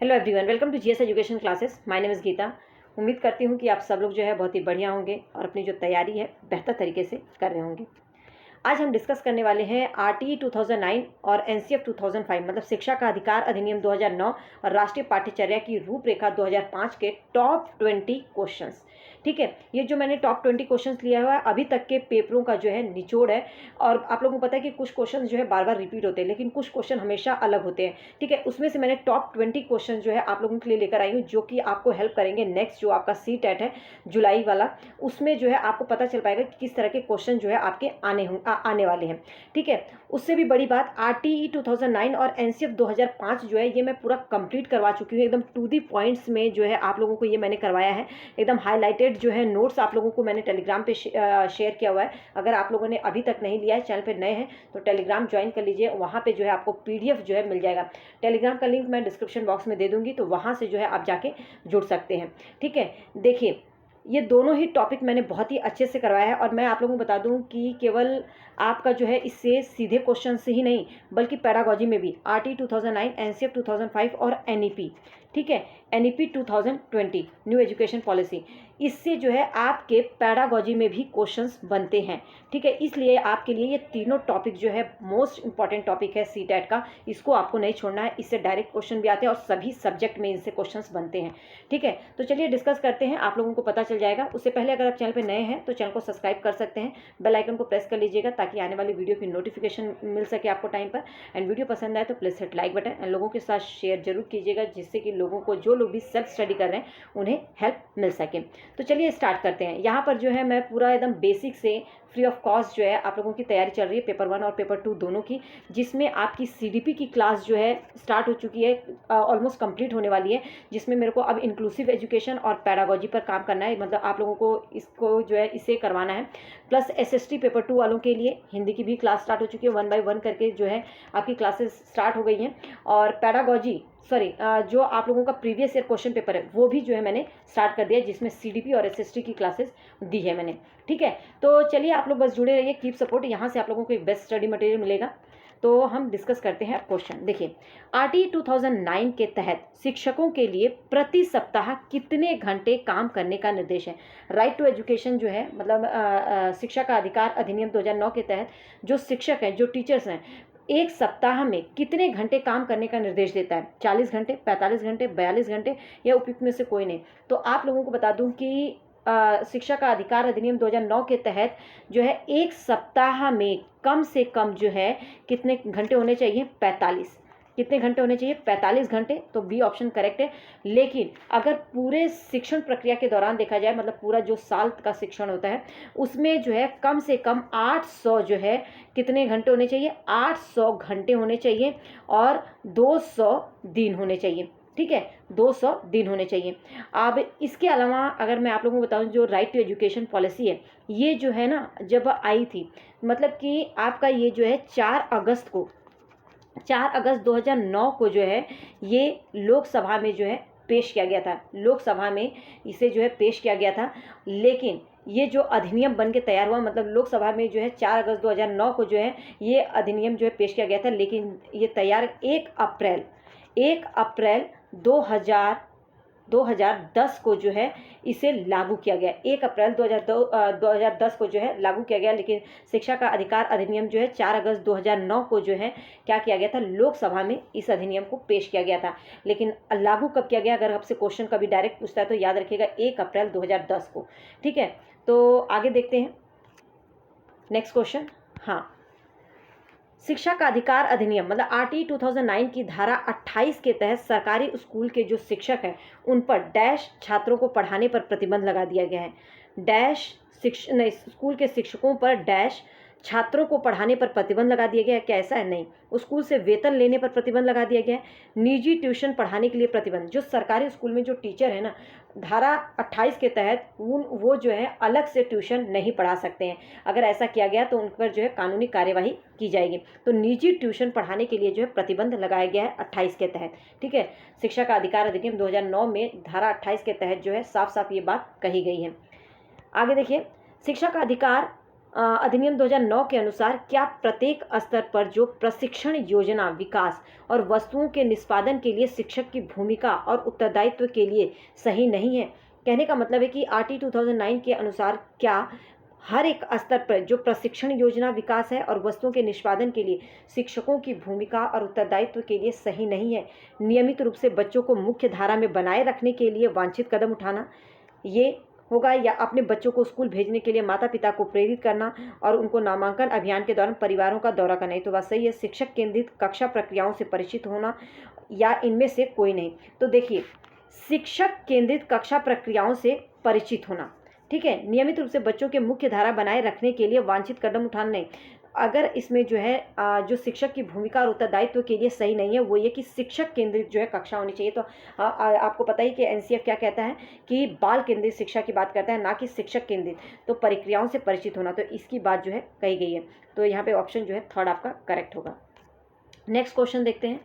Hello everyone, welcome to GS education classes. My name is Geeta. उम्मीद करती हूँ कि आप सब लोग जो है बहुत ही बढ़िया होंगे और अपनी जो तैयारी है बेहतर तरीके से कर रहे होंगे। आज हम डिस्कस करने वाले हैं आरटीई 2009 और एनसीएफ 2005 मतलब शिक्षा का अधिकार अधिनियम 2009 और राष्ट्रीय पाठ्यचर्या की रूपरेखा 2005 के टॉप 20 क्वेश्चंस। ठीक है, ये जो मैंने टॉप 20 क्वेश्चंस लिया हुआ है अभी तक के पेपरों का जो है निचोड़ है। और आप लोगों को पता है कि कुछ क्वेश्चन जो है बार बार रिपीट होते हैं, लेकिन कुछ क्वेश्चन हमेशा अलग होते हैं। ठीक है, उसमें से मैंने टॉप 20 क्वेश्चन जो है आप लोगों के लिए लेकर आई हूँ, जो कि आपको हेल्प करेंगे नेक्स्ट जो आपका सी टेट है जुलाई वाला, उसमें जो है आपको पता चल पाएगा कि किस तरह के क्वेश्चन जो है आपके आने वाले हैं। ठीक है, उससे भी बड़ी बात आरटीई 2009 और एनसीएफ 2005 जो है ये मैं पूरा कंप्लीट करवा चुकी हूँ। एकदम टू दी पॉइंट्स में जो है आप लोगों को ये मैंने करवाया है। एकदम हाईलाइटेड जो है नोट्स आप लोगों को मैंने टेलीग्राम पे शेयर किया हुआ है। अगर आप लोगों ने अभी तक नहीं लिया है, चैनल पे नए हैं तो टेलीग्राम ज्वाइन कर लीजिए। वहाँ पे जो है आपको पीडीएफ जो है मिल जाएगा। टेलीग्राम का लिंक मैं डिस्क्रिप्शन बॉक्स में दे दूँगी, तो वहाँ से जो है आप जाके जुड़ सकते हैं। ठीक है, देखिए ये दोनों ही टॉपिक मैंने बहुत ही अच्छे से करवाया है। और मैं आप लोगों को बता दूं कि केवल आपका जो है इससे सीधे क्वेश्चन से ही नहीं, बल्कि पैडागोजी में भी आरटी 2009, एनसीएफ 2005 और एनईपी, ठीक है, एनईपी 2020 न्यू एजुकेशन पॉलिसी, इससे जो है आपके पैडागोजी में भी क्वेश्चंस बनते हैं। ठीक है, इसलिए आपके लिए ये तीनों टॉपिक जो है मोस्ट इंपॉर्टेंट टॉपिक है सी टेट का। इसको आपको नहीं छोड़ना है, इससे डायरेक्ट क्वेश्चन भी आते हैं और सभी सब्जेक्ट में इनसे क्वेश्चंस बनते हैं। ठीक है, तो चलिए डिस्कस करते हैं, आप लोगों को पता चल जाएगा। उससे पहले अगर आप चैनल पर नए हैं तो चैनल को सब्सक्राइब कर सकते हैं, बेल आइकन को प्रेस कर लीजिएगा ताकि आने वाली वीडियो की नोटिफिकेशन मिल सके आपको टाइम पर। एंड वीडियो पसंद आए तो please hit like button and लोगों के साथ शेयर जरूर कीजिएगा, जिससे कि लोगों को, जो लोग भी सेल्फ स्टडी कर रहे हैं, उन्हें हेल्प मिल सके। तो चलिए स्टार्ट करते हैं। यहाँ पर जो है मैं पूरा एकदम बेसिक से फ्री ऑफ कॉस्ट जो है आप लोगों की तैयारी चल रही है पेपर 1 और पेपर 2 दोनों की, जिसमें आपकी सीडीपी की क्लास जो है स्टार्ट हो चुकी है, ऑलमोस्ट कंप्लीट होने वाली है, जिसमें मेरे को अब इंक्लूसिव एजुकेशन और पैडागोजी पर काम करना है। मतलब आप लोगों को इसको जो है इसे करवाना है। प्लस एसएसटी पेपर 2 वालों के लिए हिंदी की भी क्लास स्टार्ट हो चुकी है, 1 बाय 1 करके जो है आपकी क्लासेस स्टार्ट हो गई हैं। और पैडागोजी जो आप लोगों का प्रीवियस ईयर क्वेश्चन पेपर है वो भी जो है मैंने स्टार्ट कर दिया, जिसमें सीडीपी और एसएसटी की क्लासेस दी है मैंने। ठीक है, तो चलिए आप लोग बस जुड़े रहिए, कीप सपोर्ट। यहाँ से आप लोगों को एक बेस्ट स्टडी मटेरियल मिलेगा। तो हम डिस्कस करते हैं क्वेश्चन। देखिए, आरटी 2009 के तहत शिक्षकों के लिए प्रति सप्ताह कितने घंटे काम करने का निर्देश है। राइट टू एजुकेशन जो है, मतलब शिक्षा का अधिकार अधिनियम 2009 के तहत जो शिक्षक हैं, जो टीचर्स हैं, एक सप्ताह में कितने घंटे काम करने का निर्देश देता है। 40 घंटे, 45 घंटे, 42 घंटे या उपयुक्त में से कोई नहीं। तो आप लोगों को बता दूं कि शिक्षा का अधिकार अधिनियम 2009 के तहत जो है एक सप्ताह में कम से कम जो है कितने घंटे होने चाहिए, 45। कितने घंटे होने चाहिए, 45 घंटे। तो बी ऑप्शन करेक्ट है। लेकिन अगर पूरे शिक्षण प्रक्रिया के दौरान देखा जाए, मतलब पूरा जो साल का शिक्षण होता है, उसमें जो है कम से कम 800 जो है कितने घंटे होने चाहिए, 800 घंटे होने चाहिए और 200 दिन होने चाहिए। ठीक है, 200 दिन होने चाहिए। अब इसके अलावा अगर मैं आप लोगों को बताऊं, जो राइट टू एजुकेशन पॉलिसी है, ये जो है ना जब आई थी, मतलब कि आपका ये जो है 4 अगस्त 2009 को जो है ये लोकसभा में जो है पेश किया गया था। लोकसभा में इसे जो है पेश किया गया था, लेकिन ये जो अधिनियम बन के तैयार हुआ, मतलब लोकसभा में जो है 4 अगस्त 2009 को जो है ये अधिनियम जो है पेश किया गया था, लेकिन ये तैयार 1 अप्रैल 2010 को जो है इसे लागू किया गया। 1 अप्रैल 2010 को जो है लागू किया गया। लेकिन शिक्षा का अधिकार अधिनियम जो है 4 अगस्त 2009 को जो है क्या किया गया था, लोकसभा में इस अधिनियम को पेश किया गया था। लेकिन लागू कब किया गया, अगर आपसे क्वेश्चन कभी डायरेक्ट पूछता है तो याद रखिएगा 1 अप्रैल 2010 को। ठीक है, तो आगे देखते हैं नेक्स्ट क्वेश्चन। हाँ, शिक्षा का अधिकार अधिनियम मतलब आरटी 2009 की धारा 28 के तहत सरकारी स्कूल के जो शिक्षक हैं उन पर डैश छात्रों को पढ़ाने पर प्रतिबंध लगा दिया गया है। स्कूल के शिक्षकों पर डैश छात्रों को पढ़ाने पर प्रतिबंध लगा दिया गया है। क्या ऐसा है? नहीं। स्कूल से वेतन लेने पर प्रतिबंध लगा दिया गया है। निजी ट्यूशन पढ़ाने के लिए प्रतिबंध, जो सरकारी स्कूल में जो टीचर है ना, धारा 28 के तहत वो जो है अलग से ट्यूशन नहीं पढ़ा सकते हैं। अगर ऐसा किया गया तो उन पर जो है कानूनी कार्यवाही की जाएगी। तो निजी ट्यूशन पढ़ाने के लिए जो है प्रतिबंध लगाया गया है 28 के तहत। ठीक है, शिक्षा का अधिकार अधिनियम 2009 में धारा 28 के तहत जो है साफ साफ ये बात कही गई है। आगे देखिए, शिक्षा का अधिकार अधिनियम 2009 के अनुसार क्या प्रत्येक स्तर पर जो प्रशिक्षण योजना विकास और वस्तुओं के निष्पादन के लिए शिक्षक की भूमिका और उत्तरदायित्व के लिए सही नहीं है? कहने का मतलब है कि आरटी 2009 के अनुसार क्या हर एक स्तर पर जो प्रशिक्षण योजना विकास है और वस्तुओं के निष्पादन के लिए शिक्षकों की भूमिका और उत्तरदायित्व के लिए सही नहीं है? नियमित रूप से बच्चों को मुख्य धारा में बनाए रखने के लिए वांछित कदम उठाना ये होगा, या अपने बच्चों को स्कूल भेजने के लिए माता पिता को प्रेरित करना और उनको नामांकन अभियान के दौरान परिवारों का दौरा करना? तो बात सही है, शिक्षक केंद्रित कक्षा प्रक्रियाओं से परिचित होना, या इनमें से कोई नहीं? तो देखिए, शिक्षक केंद्रित कक्षा प्रक्रियाओं से परिचित होना, ठीक है, नियमित रूप से बच्चों के मुख्य धारा बनाए रखने के लिए वांछित कदम उठाना नहीं। अगर इसमें जो है जो शिक्षक की भूमिका और उत्तरदायित्व के लिए सही नहीं है, वो ये कि शिक्षक केंद्रित जो है कक्षा होनी चाहिए। तो आपको पता ही कि एनसीएफ क्या कहता है कि बाल केंद्रित शिक्षा की बात करता है, ना कि शिक्षक केंद्रित। तो प्रक्रियाओं से परिचित होना, तो इसकी बात जो है कही गई है। तो यहाँ पे ऑप्शन जो है थर्ड आपका करेक्ट होगा। नेक्स्ट क्वेश्चन देखते हैं।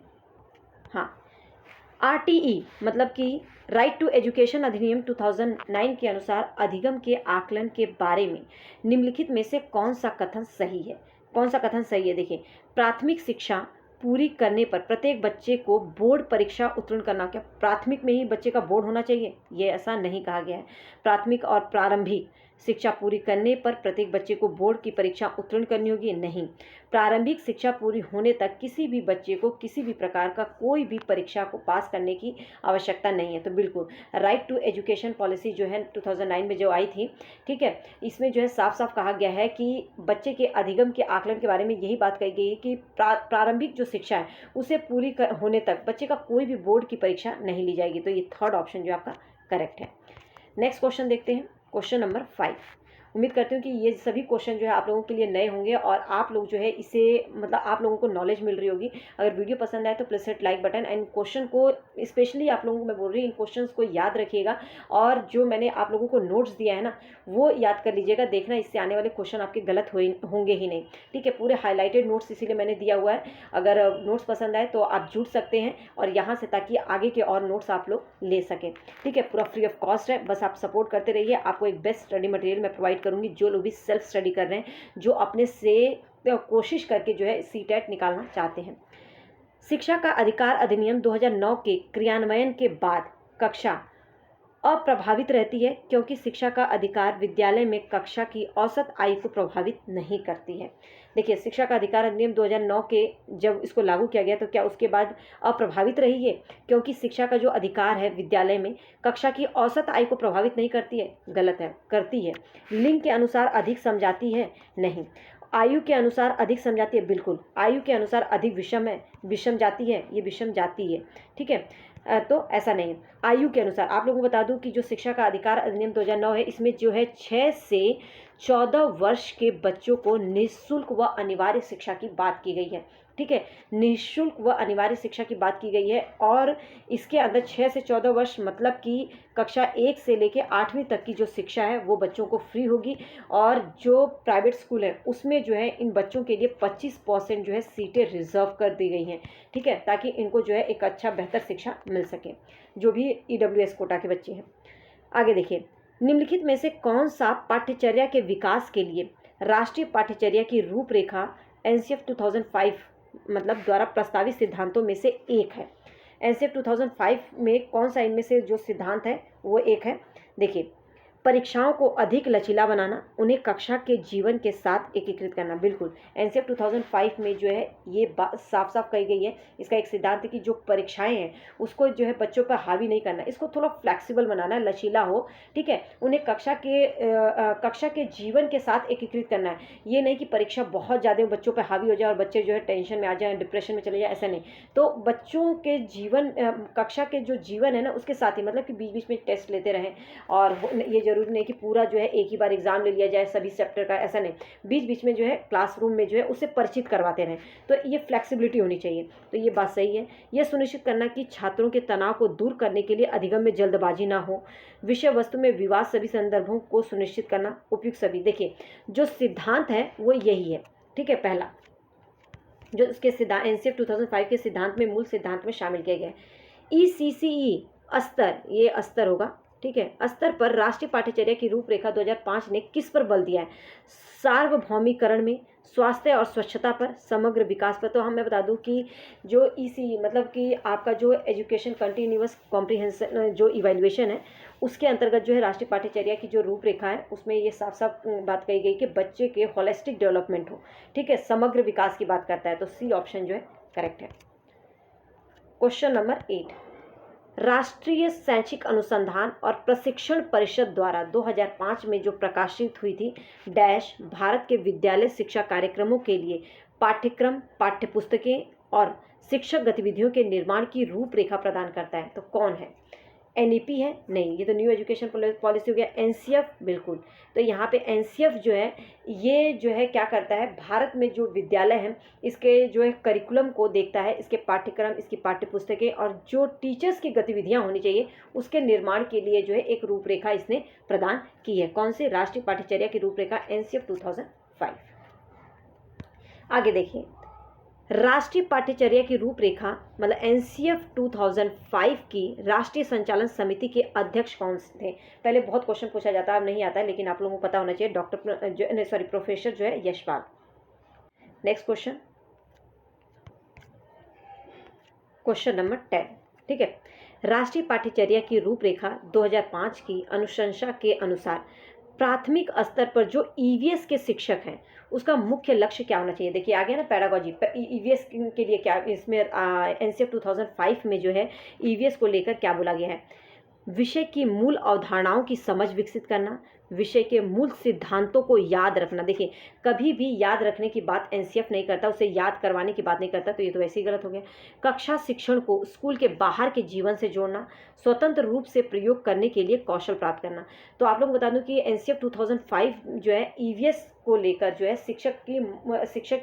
हाँ, आरटीई मतलब कि राइट टू एजुकेशन अधिनियम 2009 के अनुसार अधिगम के आकलन के बारे में निम्नलिखित में से कौन सा कथन सही है? कौन सा कथन सही है? देखिए, प्राथमिक शिक्षा पूरी करने पर प्रत्येक बच्चे को बोर्ड परीक्षा उत्तीर्ण करना। क्या प्राथमिक में ही बच्चे का बोर्ड होना चाहिए? ये ऐसा नहीं कहा गया है। प्राथमिक और प्रारंभिक शिक्षा पूरी करने पर प्रत्येक बच्चे को बोर्ड की परीक्षा उत्तीर्ण करनी होगी? नहीं। प्रारंभिक शिक्षा पूरी होने तक किसी भी बच्चे को किसी भी प्रकार का कोई भी परीक्षा को पास करने की आवश्यकता नहीं है। तो बिल्कुल राइट टू एजुकेशन पॉलिसी जो है 2009 में जो आई थी, ठीक है, इसमें जो है साफ साफ कहा गया है कि बच्चे के अधिगम के आकलन के बारे में यही बात कही गई है कि प्रारंभिक जो शिक्षा है उसे पूरी होने तक बच्चे का कोई भी बोर्ड की परीक्षा नहीं ली जाएगी। तो ये थर्ड ऑप्शन जो आपका करेक्ट है। नेक्स्ट क्वेश्चन देखते हैं, क्वेश्चन नंबर 5। उम्मीद करती हूँ कि ये सभी क्वेश्चन जो है आप लोगों के लिए नए होंगे और आप लोग जो है इसे मतलब आप लोगों को नॉलेज मिल रही होगी। अगर वीडियो पसंद आए तो please hit like button, and question को स्पेशली आप लोगों को मैं बोल रही हूँ इन क्वेश्चंस को याद रखिएगा, और जो मैंने आप लोगों को नोट्स दिया है ना वो याद कर लीजिएगा। देखना इससे आने वाले क्वेश्चन आपके गलत होंगे ही नहीं, ठीक है। पूरे हाईलाइटेड नोट्स इसीलिए मैंने दिया हुआ है। अगर नोट्स पसंद आए तो आप जुड़ सकते हैं और यहाँ से, ताकि आगे के और नोट्स आप लोग ले सकें, ठीक है। पूरा फ्री ऑफ कॉस्ट है, बस आप सपोर्ट करते रहिए। आपको एक बेस्ट स्टडी मटेरियल मैं प्रोवाइड करूँगी। जो लोग भी सेल्फ स्टडी कर रहे हैं, जो अपने से कोशिश करके जो है सीटेट निकालना चाहते हैं। शिक्षा का अधिकार अधिनियम 2009 के क्रियान्वयन के बाद कक्षा अप्रभावित रहती है, क्योंकि शिक्षा का अधिकार विद्यालय में कक्षा की औसत आयु को प्रभावित नहीं करती है। देखिए, शिक्षा का अधिकार अधिनियम 2009 के जब इसको लागू किया गया तो क्या उसके बाद अप्रभावित रही है? क्योंकि शिक्षा का जो अधिकार है विद्यालय में कक्षा की औसत आयु को प्रभावित नहीं करती है। गलत है, करती है। लिंग के अनुसार अधिक समझाती है? नहीं। आयु के अनुसार अधिक समझाती है? बिल्कुल। आयु के अनुसार अधिक विषम है, विषम जाती है, ये विषम जाती है, ठीक है। तो ऐसा नहीं है। आयु के अनुसार आप लोगों को बता दूं कि जो शिक्षा का अधिकार अधिनियम 2009 है, इसमें जो है 6 से 14 वर्ष के बच्चों को निःशुल्क व अनिवार्य शिक्षा की बात की गई है, ठीक है। निःशुल्क व अनिवार्य शिक्षा की बात की गई है, और इसके अंदर 6 से 14 वर्ष मतलब कि कक्षा 1 से लेकर 8वीं तक की जो शिक्षा है वो बच्चों को फ्री होगी। और जो प्राइवेट स्कूल है उसमें जो है इन बच्चों के लिए 25% जो है सीटें रिजर्व कर दी गई हैं, ठीक है, ताकि इनको जो है एक अच्छा बेहतर शिक्षा मिल सके, जो भी EWS कोटा के बच्चे हैं। आगे देखिए, निम्नलिखित में से कौन सा पाठ्यचर्या के विकास के लिए राष्ट्रीय पाठ्यचर्या की रूपरेखा एनसीएफ 2005 मतलब द्वारा प्रस्तावित सिद्धांतों में से एक है? एनसीएफ 2005 में कौन सा इनमें से जो सिद्धांत है वो एक है? देखिए, परीक्षाओं को अधिक लचीला बनाना, उन्हें कक्षा के जीवन के साथ एकीकृत करना। बिल्कुल, एनसीएफ 2005 में जो है ये बात साफ साफ कही गई है। इसका एक सिद्धांत है कि जो परीक्षाएं हैं उसको जो है बच्चों पर हावी नहीं करना, इसको थोड़ा फ्लेक्सिबल बनाना, लचीला हो, ठीक है। उन्हें कक्षा के जीवन के साथ एकीकृत करना है। ये नहीं कि परीक्षा बहुत ज़्यादा बच्चों पर हावी हो जाए और बच्चे जो है टेंशन में आ जाए, डिप्रेशन में चले जाए, ऐसा नहीं। तो बच्चों के जीवन कक्षा के जो जीवन है ना उसके साथ ही, मतलब कि बीच बीच में टेस्ट लेते रहें, और ये जरूरी नहीं कि पूरा जो है एक ही बार एग्जाम ले लिया जाए सभी चैप्टर का, ऐसा नहीं। बीच बीच में जो है क्लासरूम में जो है उससे परिचित करवाते रहें। तो ये फ्लेक्सिबिलिटी होनी चाहिए। तो ये बात सही है। यह सुनिश्चित करना कि छात्रों के तनाव को दूर करने के लिए अधिगम में जल्दबाजी ना हो, विषय वस्तु में विवाद सभी संदर्भों को सुनिश्चित करना, उपयुक्त सभी। देखिए, जो सिद्धांत है वो यही है, ठीक है। पहला जो उसके सिद्धांत एनसीएफ 2005 के सिद्धांत में मूल सिद्धांत में शामिल किया गया है, ECCE स्तर, ये स्तर होगा, ठीक है, स्तर पर राष्ट्रीय पाठ्यचर्या की रूपरेखा 2005 ने किस पर बल दिया है? सार्वभौमिकरण में, स्वास्थ्य और स्वच्छता पर, समग्र विकास पर। तो हम मैं बता दूं कि जो ईसी मतलब कि आपका जो एजुकेशन कंटिन्यूअस कॉम्प्रिहेंशन जो इवैल्यूएशन है, उसके अंतर्गत जो है राष्ट्रीय पाठ्यचर्या की जो रूपरेखा है उसमें ये साफ साफ बात कही गई कि बच्चे के होलिस्टिक डेवलपमेंट हो, ठीक है, समग्र विकास की बात करता है। तो सी ऑप्शन जो है करेक्ट है। क्वेश्चन नंबर 8, राष्ट्रीय शैक्षिक अनुसंधान और प्रशिक्षण परिषद द्वारा 2005 में जो प्रकाशित हुई थी डैश भारत के विद्यालय शिक्षा कार्यक्रमों के लिए पाठ्यक्रम, पाठ्यपुस्तकें और शिक्षक गतिविधियों के निर्माण की रूपरेखा प्रदान करता है। तो कौन है? एनईपी है? नहीं, ये तो न्यू एजुकेशन पॉलिसी हो गया। एनसीएफ? बिल्कुल। तो यहाँ पे एनसीएफ जो है ये जो है क्या करता है, भारत में जो विद्यालय हैं इसके जो है करिकुलम को देखता है, इसके पाठ्यक्रम, इसकी पाठ्यपुस्तकें और जो टीचर्स की गतिविधियाँ होनी चाहिए उसके निर्माण के लिए जो है एक रूपरेखा इसने प्रदान की है। कौन से? राष्ट्रीय पाठ्यचर्या की रूपरेखा एनसीएफ 2005। आगे देखिए, राष्ट्रीय पाठ्यचर्या की रूपरेखा मतलब एनसीएफ 2005 की राष्ट्रीय संचालन समिति के अध्यक्ष कौन थे? पहले बहुत क्वेश्चन पूछा जाता है, अब नहीं आता है, लेकिन आप लोगों को पता होना चाहिए। प्रोफेसर जो है Yashpal. Next question, question number 10, ठीक है। राष्ट्रीय पाठ्यचर्या की रूपरेखा 2005 की अनुशंसा के अनुसार प्राथमिक स्तर पर जो ईवीएस के शिक्षक हैं उसका मुख्य लक्ष्य क्या होना चाहिए? देखिए आ गया ना पेडागोजी। ईवीएस के लिए क्या इसमें एनसीएफ 2005 में जो है ईवीएस को लेकर क्या बोला गया है? विषय की मूल अवधारणाओं की समझ विकसित करना, विषय के मूल सिद्धांतों को याद रखना। देखिए कभी भी याद रखने की बात एनसीएफ नहीं करता, उसे याद करवाने की बात नहीं करता, तो ये तो वैसे ही गलत हो गया। कक्षा शिक्षण को स्कूल के बाहर के जीवन से जोड़ना, स्वतंत्र रूप से प्रयोग करने के लिए कौशल प्राप्त करना। तो आप लोग बता दूं कि एनसीएफ 2005 जो है ईवीएस को लेकर जो है शिक्षक के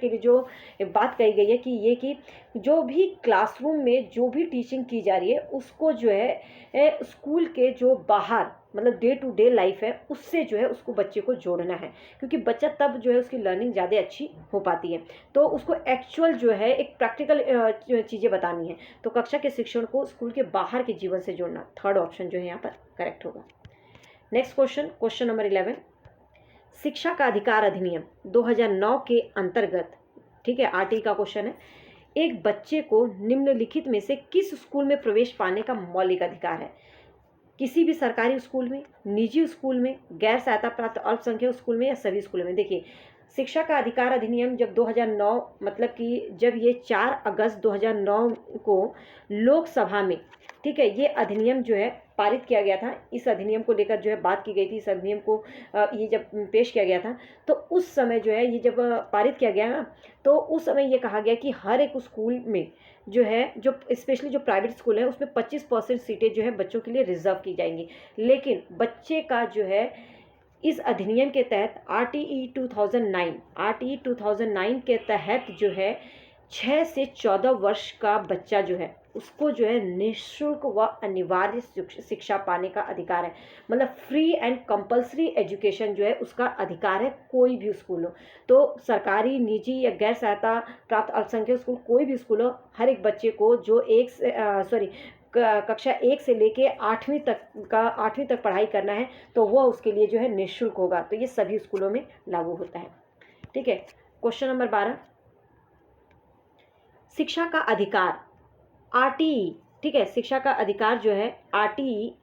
लिए जो बात कही गई है कि ये कि जो भी क्लासरूम में जो भी टीचिंग की जा रही है उसको जो है स्कूल के जो बाहर मतलब डे टू डे लाइफ है उससे जो है उसको बच्चे को जोड़ना है, क्योंकि बच्चा तब जो है उसकी लर्निंग ज़्यादा अच्छी हो पाती है। तो उसको एक्चुअल जो है एक प्रैक्टिकल चीज़ें बतानी है। तो कक्षा के शिक्षण को स्कूल के बाहर के जीवन से जोड़ना, थर्ड ऑप्शन जो है यहाँ पर करेक्ट होगा। नेक्स्ट क्वेश्चन, क्वेश्चन नंबर 11, शिक्षा का अधिकार अधिनियम 2009 के अंतर्गत, ठीक है, आरटीई का क्वेश्चन है, एक बच्चे को निम्नलिखित में से किस स्कूल में प्रवेश पाने का मौलिक अधिकार है? किसी भी सरकारी स्कूल में, निजी स्कूल में, गैर सहायता प्राप्त अल्पसंख्यक स्कूल में या सभी स्कूलों में? देखिए शिक्षा का अधिकार अधिनियम जब 2009 मतलब कि जब ये 4 अगस्त 2009 को लोकसभा में, ठीक है, ये अधिनियम जो है पारित किया गया था। इस अधिनियम को लेकर जो है बात की गई थी। इस अधिनियम को ये जब पेश किया गया था तो उस समय जो है ये जब पारित किया गया ना तो उस समय ये कहा गया कि हर एक स्कूल में जो है जो स्पेशली जो प्राइवेट स्कूल है उसमें 25% सीटें जो है बच्चों के लिए रिजर्व की जाएंगी। लेकिन बच्चे का जो है इस अधिनियम के तहत आरटीई 2009 के तहत जो है 6 से 14 वर्ष का बच्चा जो है उसको जो है निःशुल्क व अनिवार्य शिक्षा पाने का अधिकार है। मतलब फ्री एंड कंपल्सरी एजुकेशन जो है उसका अधिकार है, कोई भी स्कूल हो, तो सरकारी, निजी या गैर सहायता प्राप्त अल्पसंख्यक स्कूल, कोई भी स्कूल हो, हर एक बच्चे को जो कक्षा 1 से लेके 8वीं तक पढ़ाई करना है तो वह उसके लिए जो है निःशुल्क होगा। तो ये सभी स्कूलों में लागू होता है, ठीक है। क्वेश्चन नंबर 12, शिक्षा का अधिकार आरटीई, ठीक है, शिक्षा का अधिकार जो है आरटीई,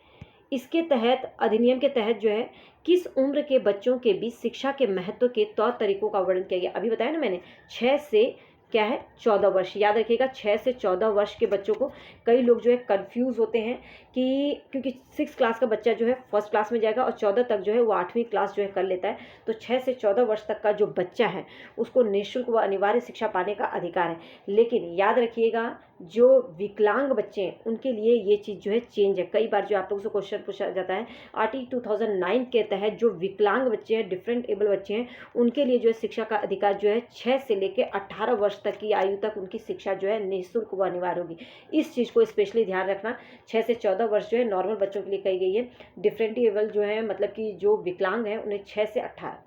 इसके तहत अधिनियम के तहत जो है किस उम्र के बच्चों के बीच शिक्षा के महत्व के तौर तरीकों का वर्णन किया गया? अभी बताया ना मैंने, 6 से क्या है 14 वर्ष। याद रखिएगा 6 से 14 वर्ष के बच्चों को, कई लोग जो है कंफ्यूज होते हैं कि क्योंकि 6 क्लास का बच्चा जो है फर्स्ट क्लास में जाएगा और 14 तक जो है वो 8वीं क्लास जो है कर लेता है। तो 6 से 14 वर्ष तक का जो बच्चा है उसको निःशुल्क व अनिवार्य शिक्षा पाने का अधिकार है। लेकिन याद रखिएगा जो विकलांग बच्चे हैं उनके लिए ये चीज़ जो है चेंज है। कई बार जो आप लोगों से क्वेश्चन पूछा जाता है आरटीई 2009 के तहत जो विकलांग बच्चे हैं, डिफरेंट एबल बच्चे हैं, उनके लिए जो है शिक्षा का अधिकार जो है 6 से लेकर 18 वर्ष तक की आयु तक उनकी शिक्षा जो है निःशुल्क व अनिवार्य होगी। इस चीज़ को स्पेशली ध्यान रखना। 6 से 14 वर्ष जो है नॉर्मल बच्चों के लिए कही गई है, डिफरेंट एबल जो है मतलब कि जो विकलांग है उन्हें 6 से 18,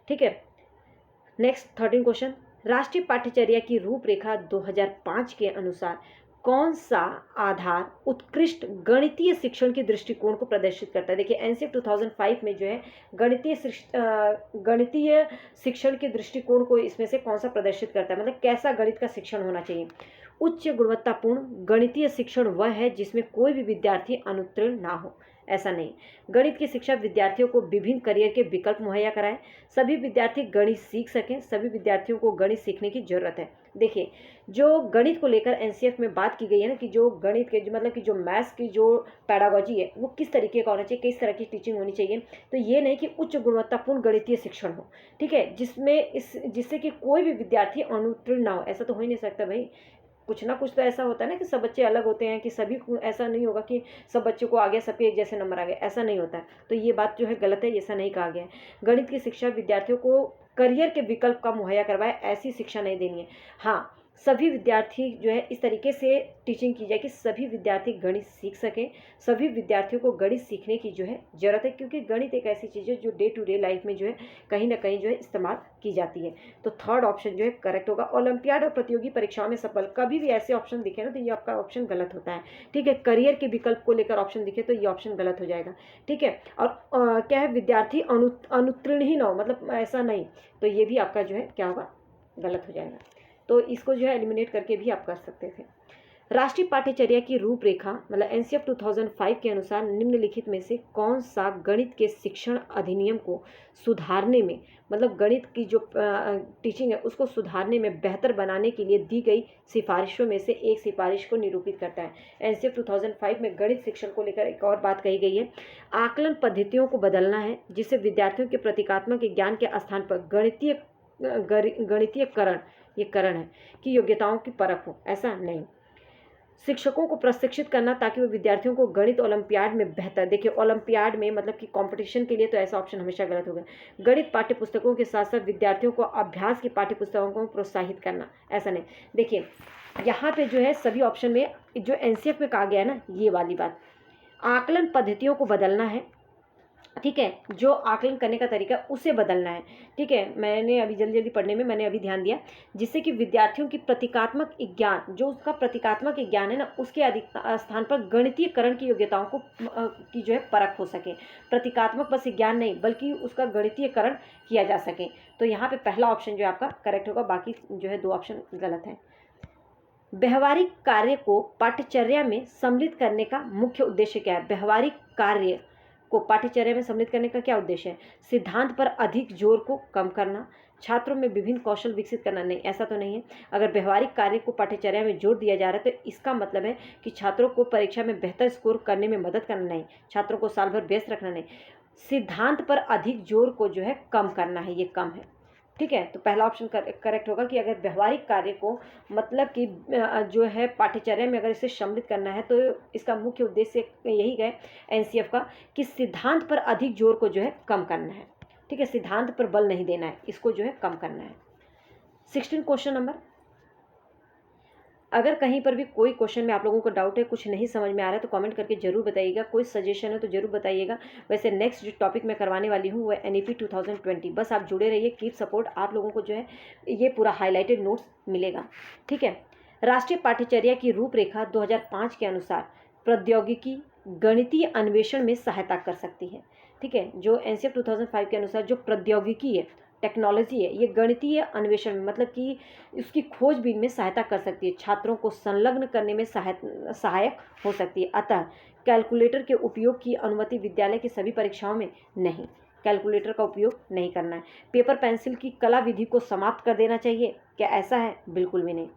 ठीक है। नेक्स्ट 13 क्वेश्चन, राष्ट्रीय पाठ्यचर्या की रूपरेखा 2005 के अनुसार कौन सा आधार उत्कृष्ट गणितीय शिक्षण के दृष्टिकोण को प्रदर्शित करता है? देखिए एनसीएफ 2005 में जो है गणितीय शिक्षण के दृष्टिकोण को इसमें से कौन सा प्रदर्शित करता है, मतलब कैसा गणित का शिक्षण होना चाहिए? उच्च गुणवत्तापूर्ण गणितीय शिक्षण वह है जिसमें कोई भी विद्यार्थी अनुत्तीर्ण ना हो, ऐसा नहीं। गणित की शिक्षा विद्यार्थियों को विभिन्न करियर के विकल्प मुहैया कराए, सभी विद्यार्थी गणित सीख सकें, सभी विद्यार्थियों को गणित सीखने की जरूरत है। देखिए जो गणित को लेकर एनसीएफ में बात की गई है ना कि जो गणित के मतलब कि जो मैथ्स की जो पैडागोजी है वो किस तरीके का होना चाहिए, किस तरह की टीचिंग होनी चाहिए, तो ये नहीं कि उच्च गुणवत्तापूर्ण गणितीय शिक्षण हो, ठीक है, जिससे कि कोई भी विद्यार्थी अनुत्तीर्ण ना हो। ऐसा तो हो ही नहीं सकता भाई, कुछ ना कुछ तो ऐसा होता है ना कि सब बच्चे अलग होते हैं, कि सभी ऐसा नहीं होगा कि सब बच्चों को आ गया, सबके एक जैसे नंबर आ गए, ऐसा नहीं होता है। तो ये बात जो है गलत है, ऐसा नहीं कहा गया है। गणित की शिक्षा विद्यार्थियों को करियर के विकल्प का मुहैया करवाए, ऐसी शिक्षा नहीं देनी है। हाँ, सभी विद्यार्थी जो है इस तरीके से टीचिंग की जाए कि सभी विद्यार्थी गणित सीख सकें, सभी विद्यार्थियों को गणित सीखने की जो है ज़रूरत है, क्योंकि गणित एक ऐसी चीज़ है जो डे टू डे लाइफ में जो है कहीं ना कहीं जो है इस्तेमाल की जाती है। तो थर्ड ऑप्शन जो है करेक्ट होगा। ओलंपियाड और प्रतियोगी परीक्षाओं में सफल, कभी भी ऐसे ऑप्शन दिखे ना तो ये आपका ऑप्शन गलत होता है, ठीक है। करियर के विकल्प को लेकर ऑप्शन दिखे तो ये ऑप्शन गलत हो जाएगा, ठीक है। और क्या है, विद्यार्थी अनुत्तीर्ण ही ना हो, मतलब ऐसा नहीं, तो ये भी आपका जो है क्या होगा, गलत हो जाएगा। तो इसको जो है एलिमिनेट करके भी आप कर सकते थे। राष्ट्रीय पाठ्यचर्या की रूपरेखा मतलब एनसीएफ 2005 के अनुसार निम्नलिखित में से कौन सा गणित के शिक्षण अधिनियम को सुधारने में, मतलब गणित की जो टीचिंग है उसको सुधारने में बेहतर बनाने के लिए दी गई सिफारिशों में से एक सिफारिश को निरूपित करता है? एनसीएफ 2005 में गणित शिक्षण को लेकर एक और बात कही गई है, आकलन पद्धतियों को बदलना है जिससे विद्यार्थियों के प्रतीकात्मक ज्ञान के स्थान पर गणितीयकरण, ये करण है, कि योग्यताओं की परख हो, ऐसा नहीं। शिक्षकों को प्रशिक्षित करना ताकि वो विद्यार्थियों को गणित ओलंपियाड में बेहतर, देखिए ओलंपियाड में मतलब कि कंपटीशन के लिए, तो ऐसा ऑप्शन हमेशा गलत होगा। गणित पाठ्यपुस्तकों के साथ साथ विद्यार्थियों को अभ्यास की पाठ्यपुस्तकों को प्रोत्साहित करना, ऐसा नहीं। देखिए यहाँ पे जो है सभी ऑप्शन में जो एनसीएफ में कहा गया है ना, ये वाली बात, आकलन पद्धतियों को बदलना है, ठीक है, जो आकलन करने का तरीका उसे बदलना है, ठीक है। मैंने अभी जल्दी जल्दी पढ़ने में मैंने अभी ध्यान दिया, जिससे कि विद्यार्थियों की प्रतीकात्मक ज्ञान, जो उसका प्रतीकात्मक ज्ञान है ना, उसके अधिक स्थान पर गणितीयकरण की योग्यताओं को की जो है परख हो सके। प्रतीकात्मक बस ज्ञान नहीं बल्कि उसका गणितीयकरण किया जा सके। तो यहाँ पे पहला ऑप्शन जो है आपका करेक्ट होगा, बाकी जो है दो ऑप्शन गलत हैं। व्यवहारिक कार्य को पाठ्यचर्या में सम्मिलित करने का मुख्य उद्देश्य क्या है? व्यवहारिक कार्य को पाठ्यचर्या में सम्मिलित करने का क्या उद्देश्य है? सिद्धांत पर अधिक जोर को कम करना, छात्रों में विभिन्न कौशल विकसित करना, नहीं, ऐसा तो नहीं है। अगर व्यवहारिक कार्य को पाठ्यचर्या में जोर दिया जा रहा है तो इसका मतलब है कि छात्रों को परीक्षा में बेहतर स्कोर करने में मदद करना, नहीं, छात्रों को साल भर व्यस्त रखना, नहीं, सिद्धांत पर अधिक जोर को जो है कम करना है, ये कम है, ठीक है। तो पहला ऑप्शन करेक्ट होगा कि अगर व्यवहारिक कार्य को मतलब कि जो है पाठ्यचर्या में अगर इसे सम्मिलित करना है तो इसका मुख्य उद्देश्य यही है एनसीएफ का कि सिद्धांत पर अधिक जोर को जो है कम करना है, ठीक है, सिद्धांत पर बल नहीं देना है, इसको जो है कम करना है। 16 क्वेश्चन नंबर, अगर कहीं पर भी कोई क्वेश्चन में आप लोगों को डाउट है, कुछ नहीं समझ में आ रहा है तो कमेंट करके जरूर बताइएगा, कोई सजेशन है तो जरूर बताइएगा। वैसे नेक्स्ट जो टॉपिक मैं करवाने वाली हूँ वह एनईपी 2020, बस आप जुड़े रहिए, कीप सपोर्ट, आप लोगों को जो है ये पूरा हाईलाइटेड नोट्स मिलेगा, ठीक है। राष्ट्रीय पाठ्यचर्या की रूपरेखा 2005 के अनुसार प्रौद्योगिकी गणितीय अन्वेषण में सहायता कर सकती है, ठीक है। जो एनसीएफ 2005 के अनुसार जो प्रौद्योगिकी है, टेक्नोलॉजी है, ये गणितीय अन्वेषण में मतलब कि उसकी खोजबीन में सहायता कर सकती है, छात्रों को संलग्न करने में सहायक हो सकती है। अतः कैलकुलेटर के उपयोग की अनुमति विद्यालय की सभी परीक्षाओं में नहीं, कैलकुलेटर का उपयोग नहीं करना है। पेपर पेंसिल की कला विधि को समाप्त कर देना चाहिए, क्या ऐसा है? बिल्कुल भी नहीं।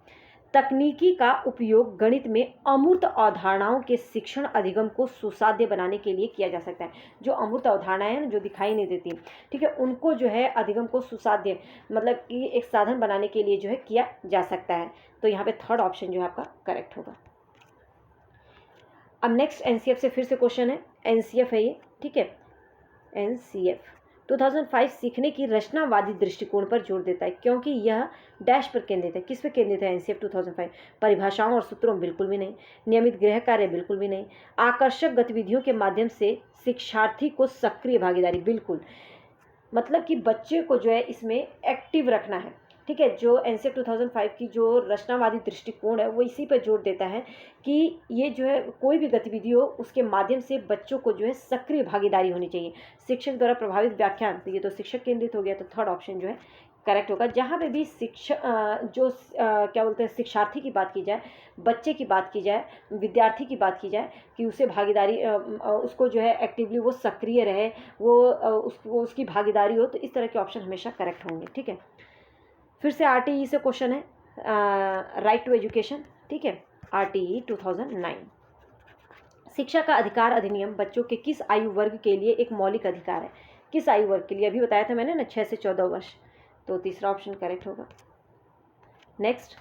तकनीकी का उपयोग गणित में अमूर्त अवधारणाओं के शिक्षण अधिगम को सुसाध्य बनाने के लिए किया जा सकता है। जो अमूर्त अवधारणाएं हैं जो दिखाई नहीं देती, ठीक है, उनको जो है अधिगम को सुसाध्य मतलब कि एक साधन बनाने के लिए जो है किया जा सकता है। तो यहाँ पे थर्ड ऑप्शन जो है आपका करेक्ट होगा। अब नेक्स्ट एनसीएफ से फिर से क्वेश्चन है, एनसीएफ है ये, ठीक है। एनसीएफ 2005 सीखने की रचनावादी दृष्टिकोण पर जोर देता है क्योंकि यह डैश पर केंद्रित है। किस पर केंद्रित है एनसीएफ 2005? परिभाषाओं और सूत्रों, बिल्कुल भी नहीं। नियमित गृह कार्य, बिल्कुल भी नहीं। आकर्षक गतिविधियों के माध्यम से शिक्षार्थी को सक्रिय भागीदारी, बिल्कुल, मतलब कि बच्चे को जो है इसमें एक्टिव रखना है, ठीक ठीक है। जो एनसीएफ 2005 की जो रचनावादी दृष्टिकोण है वो इसी पर जोर देता है कि ये जो है कोई भी गतिविधि हो उसके माध्यम से बच्चों को जो है सक्रिय भागीदारी होनी चाहिए। शिक्षक द्वारा प्रभावित व्याख्यान, तो ये तो शिक्षक केंद्रित हो गया, तो थर्ड ऑप्शन जो है करेक्ट होगा। जहाँ पे भी शिक्षक क्या बोलते हैं शिक्षार्थी की बात की जाए, बच्चे की बात की जाए, विद्यार्थी की बात की जाए कि उसे भागीदारी उसको जो है एक्टिवली वो सक्रिय रहे, वो उसकी भागीदारी हो, तो इस तरह के ऑप्शन हमेशा करेक्ट होंगे। ठीक है। फिर से आरटीई से क्वेश्चन है, राइट टू एजुकेशन। ठीक है, आरटीई 2009। शिक्षा का अधिकार अधिनियम बच्चों के किस आयु वर्ग के लिए एक मौलिक अधिकार है? किस आयु वर्ग के लिए? अभी बताया था मैंने ना, 6 से 14 वर्ष, तो तीसरा ऑप्शन करेक्ट होगा। नेक्स्ट,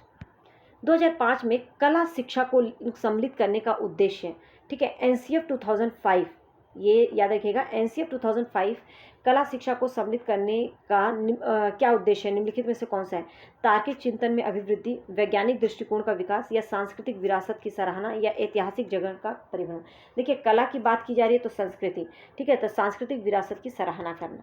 2005 में कला शिक्षा को सम्मिलित करने का उद्देश्य, ठीक है, एनसीएफ 2005, ये याद रखिएगा, एनसीएफ 2005 कला शिक्षा को सम्मिलित करने का क्या उद्देश्य है? निम्नलिखित में से कौन सा है? तार्किक चिंतन में अभिवृद्धि, वैज्ञानिक दृष्टिकोण का विकास, या सांस्कृतिक विरासत की सराहना, या ऐतिहासिक जगह का परिभ्रमण। देखिए, कला की बात की जा रही है तो संस्कृति, ठीक है, तो सांस्कृतिक विरासत की सराहना करना,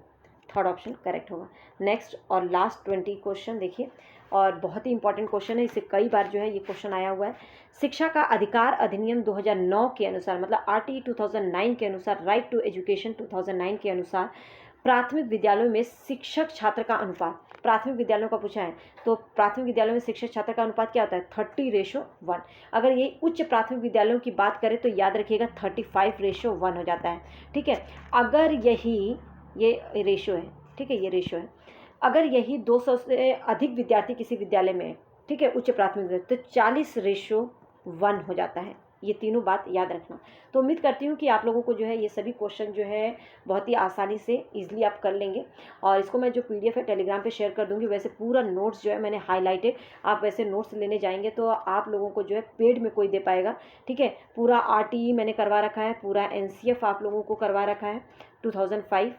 थर्ड ऑप्शन करेक्ट होगा। नेक्स्ट और लास्ट 20 क्वेश्चन देखिए, और बहुत ही इंपॉर्टेंट क्वेश्चन है, इससे कई बार जो है ये क्वेश्चन आया हुआ है। शिक्षा का अधिकार अधिनियम 2009 के अनुसार, मतलब आरटीई 2009 के अनुसार, राइट टू एजुकेशन 2009 के अनुसार, प्राथमिक विद्यालयों में शिक्षक छात्र का अनुपात, प्राथमिक विद्यालयों का पूछा है, तो प्राथमिक विद्यालयों में शिक्षक छात्र का अनुपात क्या होता है? 30:1। अगर ये उच्च प्राथमिक विद्यालयों की बात करें तो याद रखिएगा 35:1 हो जाता है। ठीक है, अगर यही ये रेशो है, ठीक है, ये रेशो है, अगर यही 200 से अधिक विद्यार्थी किसी विद्यालय में है, ठीक है, उच्च प्राथमिक विद्यालय, तो 40:1 हो जाता है। ये तीनों बात याद रखना। तो उम्मीद करती हूँ कि आप लोगों को जो है ये सभी क्वेश्चन जो है बहुत ही आसानी से ईजिली आप कर लेंगे, और इसको मैं जो पीडीएफ है टेलीग्राम पे शेयर कर दूँगी। वैसे पूरा नोट्स जो है मैंने हाईलाइटेड, आप वैसे नोट्स लेने जाएंगे तो आप लोगों को जो है पेड में कोई दे पाएगा। ठीक है, पूरा आरटीई मैंने करवा रखा है, पूरा एनसीएफ आप लोगों को करवा रखा है 2005,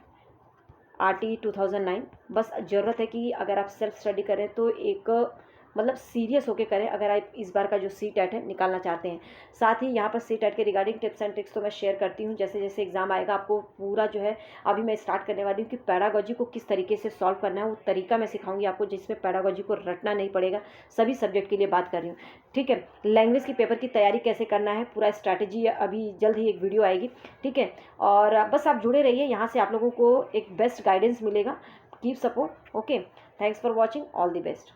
आरटीई 2009। बस ज़रूरत है कि अगर आप सेल्फ स्टडी करें तो एक मतलब सीरियस होकर करें, अगर आप इस बार का जो सीटेट है निकालना चाहते हैं। साथ ही यहाँ पर सीटेट के रिगार्डिंग टिप्स एंड ट्रिक्स तो मैं शेयर करती हूँ, जैसे जैसे एग्जाम आएगा आपको पूरा जो है, अभी मैं स्टार्ट करने वाली हूँ कि पैडागोजी को किस तरीके से सॉल्व करना है, वो तरीका मैं सिखाऊंगी आपको, जिसमें पैडागोजी को रटना नहीं पड़ेगा। सभी सब्जेक्ट के लिए बात कर रही हूँ। ठीक है, लैंग्वेज की पेपर की तैयारी कैसे करना है, पूरा स्ट्रैटेजी अभी जल्द ही एक वीडियो आएगी। ठीक है, और बस आप जुड़े रहिए, यहाँ से आप लोगों को एक बेस्ट गाइडेंस मिलेगा। Keep support. Okay, thanks for watching, all the best.